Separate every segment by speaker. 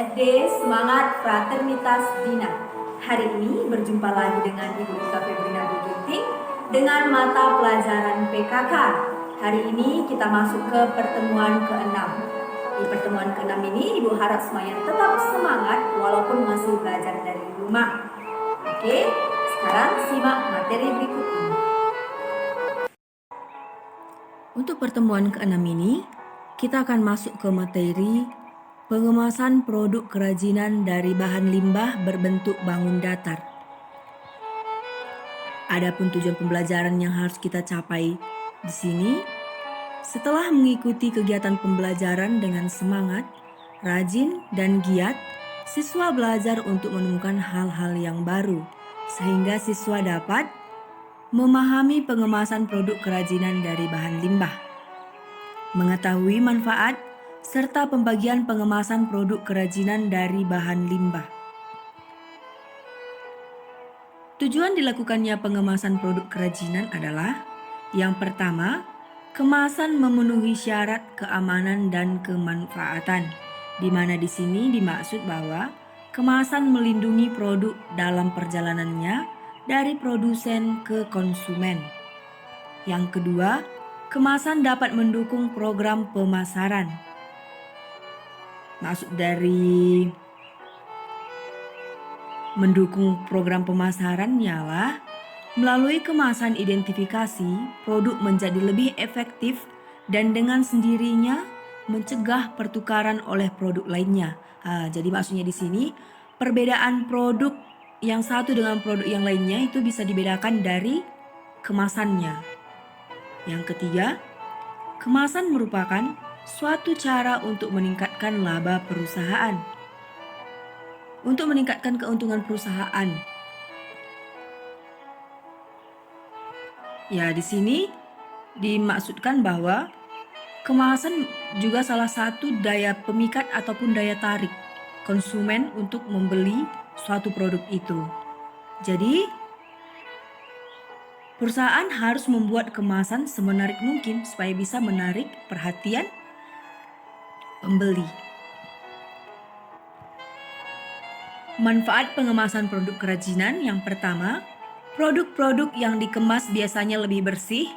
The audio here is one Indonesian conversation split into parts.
Speaker 1: SD Semangat Fraternitas Dina. Hari ini berjumpa lagi dengan Ibu Ika Febrina Buginting dengan mata pelajaran PKK. Hari ini kita masuk ke pertemuan ke-6. Di pertemuan ke-6 ini Ibu harap semuanya tetap semangat walaupun masih belajar dari rumah. Oke, sekarang simak materi berikut ini. Untuk pertemuan ke-6 ini, kita akan masuk ke materi pengemasan produk kerajinan dari bahan limbah berbentuk bangun datar. Adapun tujuan pembelajaran yang harus kita capai di sini, setelah mengikuti kegiatan pembelajaran dengan semangat, rajin, dan giat, siswa belajar untuk menemukan hal-hal yang baru, sehingga siswa dapat memahami pengemasan produk kerajinan dari bahan limbah, mengetahui manfaat serta pembagian pengemasan produk kerajinan dari bahan limbah. Tujuan dilakukannya pengemasan produk kerajinan adalah: yang pertama, kemasan memenuhi syarat keamanan dan kemanfaatan, di mana di sini dimaksud bahwa kemasan melindungi produk dalam perjalanannya dari produsen ke konsumen. Yang kedua, kemasan dapat mendukung program pemasaran. Maksud dari mendukung program pemasaran ialah melalui kemasan identifikasi, produk menjadi lebih efektif dan dengan sendirinya mencegah pertukaran oleh produk lainnya. Jadi maksudnya di sini perbedaan produk yang satu dengan produk yang lainnya itu bisa dibedakan dari kemasannya. Yang ketiga, kemasan merupakan suatu cara untuk meningkatkan laba perusahaan. Untuk meningkatkan keuntungan perusahaan. Ya, di sini dimaksudkan bahwa kemasan juga salah satu daya pemikat ataupun daya tarik konsumen untuk membeli suatu produk itu. Jadi, perusahaan harus membuat kemasan semenarik mungkin supaya bisa menarik perhatian pembeli. Manfaat pengemasan produk kerajinan yang pertama, produk-produk yang dikemas biasanya lebih bersih,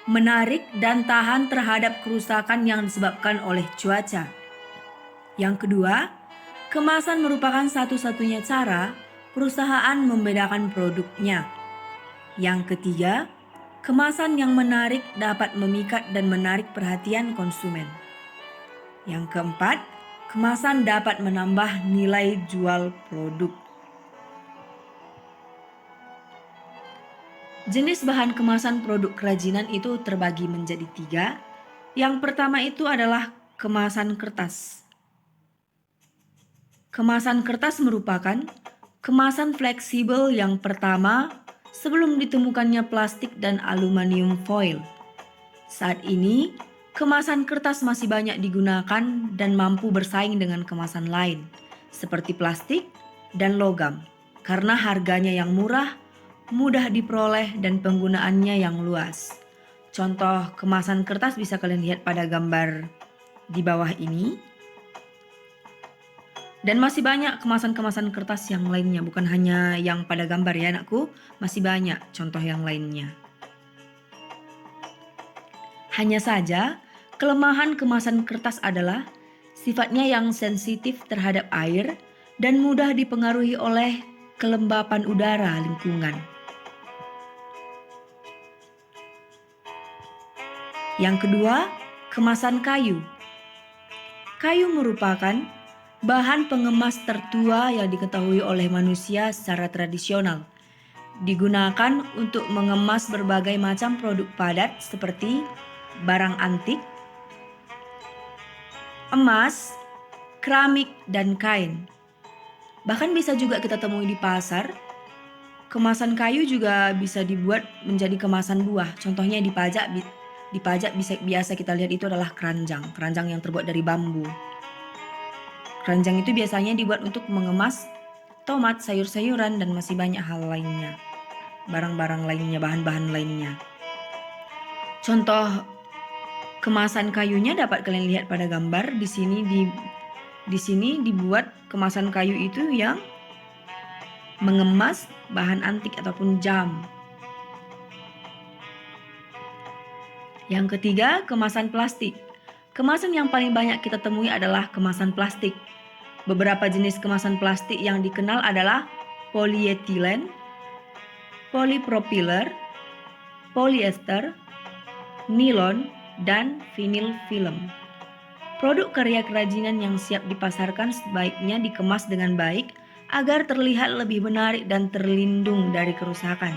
Speaker 1: menarik, dan tahan terhadap kerusakan yang disebabkan oleh cuaca. Yang kedua, kemasan merupakan satu-satunya cara perusahaan membedakan produknya. Yang ketiga, kemasan yang menarik dapat memikat dan menarik perhatian konsumen. Yang keempat, kemasan dapat menambah nilai jual produk. Jenis bahan kemasan produk kerajinan itu terbagi menjadi 3. Yang pertama itu adalah kemasan kertas. Kemasan kertas merupakan kemasan fleksibel yang pertama sebelum ditemukannya plastik dan aluminium foil. Saat ini, kemasan kertas masih banyak digunakan dan mampu bersaing dengan kemasan lain, seperti plastik dan logam, karena harganya yang murah, mudah diperoleh, dan penggunaannya yang luas. Contoh kemasan kertas bisa kalian lihat pada gambar di bawah ini. Dan masih banyak kemasan-kemasan kertas yang lainnya, bukan hanya yang pada gambar ya anakku, masih banyak contoh yang lainnya. Hanya saja, kelemahan kemasan kertas adalah sifatnya yang sensitif terhadap air dan mudah dipengaruhi oleh kelembapan udara lingkungan. Yang kedua, kemasan kayu. Kayu merupakan bahan pengemas tertua yang diketahui oleh manusia secara tradisional. Digunakan untuk mengemas berbagai macam produk padat seperti barang antik, emas, keramik, dan kain. Bahkan bisa juga kita temui di pasar. Kemasan kayu juga bisa dibuat menjadi kemasan buah. Contohnya di pajak biasa kita lihat itu adalah keranjang. Keranjang yang terbuat dari bambu. Keranjang itu biasanya dibuat untuk mengemas tomat, sayur-sayuran, dan masih banyak hal lainnya. Barang-barang lainnya, bahan-bahan lainnya. Contoh kemasan kayunya dapat kalian lihat pada gambar. Di sini Di sini dibuat kemasan kayu itu yang mengemas bahan antik ataupun jam. Yang ketiga, kemasan plastik. Kemasan yang paling banyak kita temui adalah kemasan plastik. Beberapa jenis kemasan plastik yang dikenal adalah polyethylene, polypropyler, polyester, nilon, dan vinyl film. Produk karya kerajinan yang siap dipasarkan sebaiknya dikemas dengan baik agar terlihat lebih menarik dan terlindung dari kerusakan.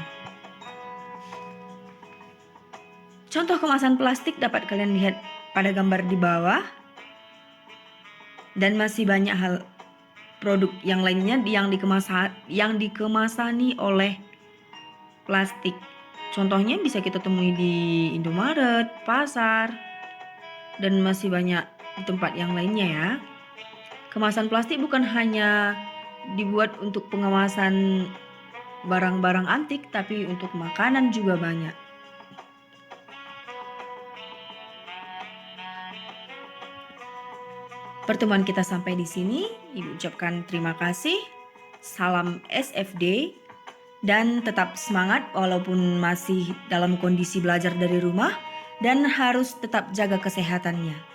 Speaker 1: Contoh kemasan plastik dapat kalian lihat pada gambar di bawah. Dan masih banyak hal produk yang lainnya yang dikemasani oleh plastik. Contohnya bisa kita temui di Indomaret, pasar, dan masih banyak di tempat yang lainnya ya. Kemasan plastik bukan hanya dibuat untuk pengemasan barang-barang antik, tapi untuk makanan juga banyak. Pertemuan kita sampai di sini. Ibu ucapkan terima kasih. Salam SFD dan tetap semangat walaupun masih dalam kondisi belajar dari rumah dan harus tetap jaga kesehatannya.